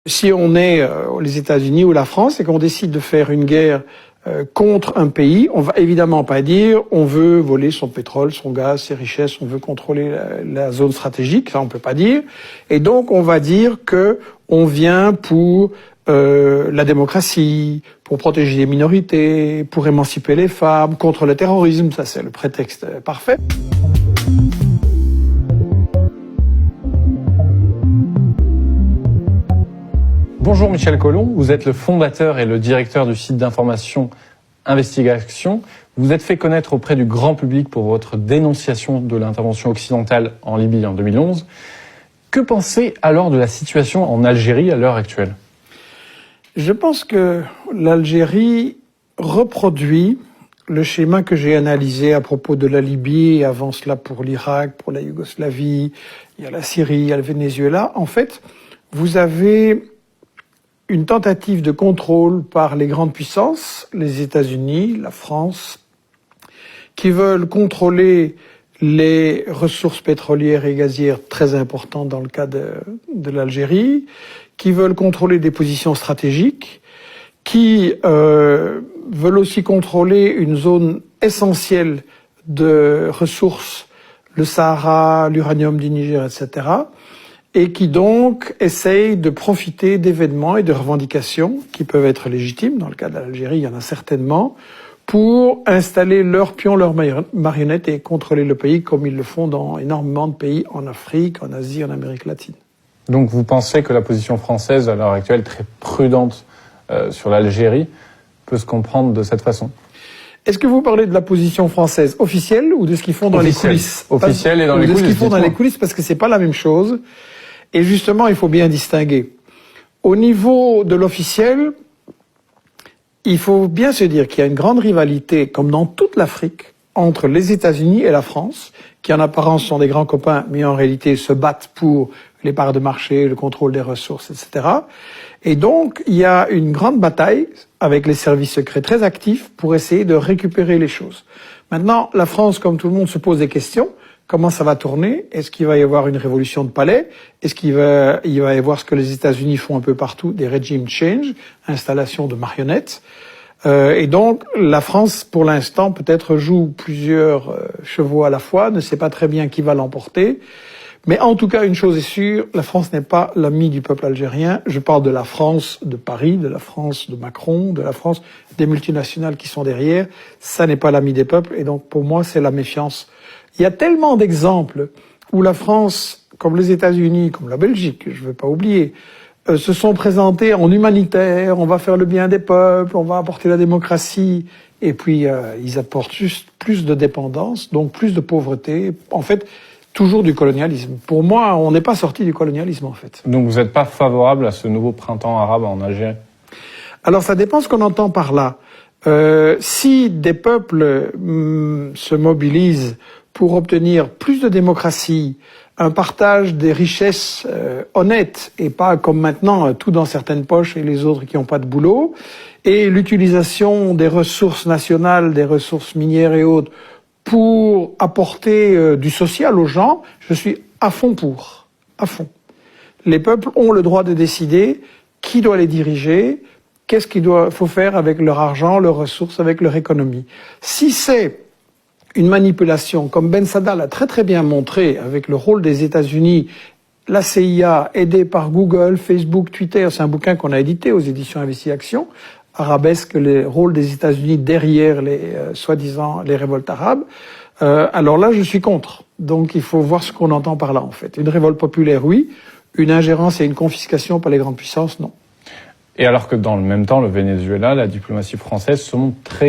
Si on est les États-Unis ou la France et qu'on décide de faire une guerre contre un pays, on va évidemment pas dire on veut voler son pétrole, son gaz, ses richesses, on veut contrôler la zone stratégique, ça on peut pas dire. Et donc on va dire que on vient pour la démocratie, pour protéger les minorités, pour émanciper les femmes, contre le terrorisme, ça c'est le prétexte parfait. Bonjour Michel Collomb, vous êtes le fondateur et le directeur du site d'information Investigation. Vous vous êtes fait connaître auprès du grand public pour votre dénonciation de l'intervention occidentale en Libye en 2011. Que pensez alors de la situation en Algérie à l'heure actuelle ? Je pense que l'Algérie reproduit le schéma que j'ai analysé à propos de la Libye, et avant cela pour l'Irak, pour la Yougoslavie, il y a la Syrie, il y a le Venezuela. En fait, vous avez une tentative de contrôle par les grandes puissances, les États-Unis, la France, qui veulent contrôler les ressources pétrolières et gazières très importantes dans le cas de l'Algérie, qui veulent contrôler des positions stratégiques, qui veulent aussi contrôler une zone essentielle de ressources, le Sahara, l'uranium du Niger, etc., et qui donc essayent de profiter d'événements et de revendications qui peuvent être légitimes, dans le cas de l'Algérie, il y en a certainement, pour installer leurs pions, leurs marionnettes et contrôler le pays comme ils le font dans énormément de pays en Afrique, en Asie, en Amérique latine. Donc vous pensez que la position française à l'heure actuelle, très prudente sur l'Algérie, peut se comprendre de cette façon ? Est-ce que vous parlez de la position française officielle ou de ce qu'ils font dans les coulisses ? Officielle et dans les coulisses. De ce qu'ils font dans les coulisses, parce que c'est pas la même chose. Et justement, il faut bien distinguer. Au niveau de l'officiel, il faut bien se dire qu'il y a une grande rivalité, comme dans toute l'Afrique, entre les États-Unis et la France, qui en apparence sont des grands copains, mais en réalité se battent pour les parts de marché, le contrôle des ressources, etc. Et donc, il y a une grande bataille avec les services secrets très actifs pour essayer de récupérer les choses. Maintenant, la France, comme tout le monde, se pose des questions. Comment ça va tourner ? Est-ce qu'il va y avoir une révolution de palais ? Est-ce qu'il va y avoir ce que les États-Unis font un peu partout, des regime change, installation de marionnettes ? Et donc, la France, pour l'instant, peut-être joue plusieurs chevaux à la fois, ne sait pas très bien qui va l'emporter. Mais en tout cas, une chose est sûre, la France n'est pas l'ami du peuple algérien. Je parle de la France de Paris, de la France de Macron, de la France des multinationales qui sont derrière. Ça n'est pas l'ami des peuples. Et donc, pour moi, c'est la méfiance. Il y a tellement d'exemples où la France, comme les États-Unis, comme la Belgique, je ne veux pas oublier, se sont présentés en humanitaire, on va faire le bien des peuples, on va apporter la démocratie, et puis ils apportent juste plus de dépendance, donc plus de pauvreté, en fait, toujours du colonialisme. Pour moi, on n'est pas sorti du colonialisme, en fait. Donc vous n'êtes pas favorable à ce nouveau printemps arabe en Algérie ? Alors ça dépend ce qu'on entend par là. Si des peuples se mobilisent pour obtenir plus de démocratie, un partage des richesses honnêtes et pas comme maintenant tout dans certaines poches et les autres qui n'ont pas de boulot, et l'utilisation des ressources nationales, des ressources minières et autres pour apporter du social aux gens, je suis à fond pour, à fond. Les peuples ont le droit de décider qui doit les diriger, qu'est-ce qu'il faut faire avec leur argent, leurs ressources, avec leur économie. Si c'est une manipulation, comme Ben Saada l'a très très bien montré avec le rôle des États-Unis, la CIA aidée par Google, Facebook, Twitter, c'est un bouquin qu'on a édité aux éditions Investigation, arabesque le rôle des États-Unis derrière les soi-disant les révoltes arabes. Alors là, je suis contre. Donc il faut voir ce qu'on entend par là en fait. Une révolte populaire, oui. Une ingérence et une confiscation par les grandes puissances, non. Et alors que dans le même temps, le Venezuela, la diplomatie française se montre très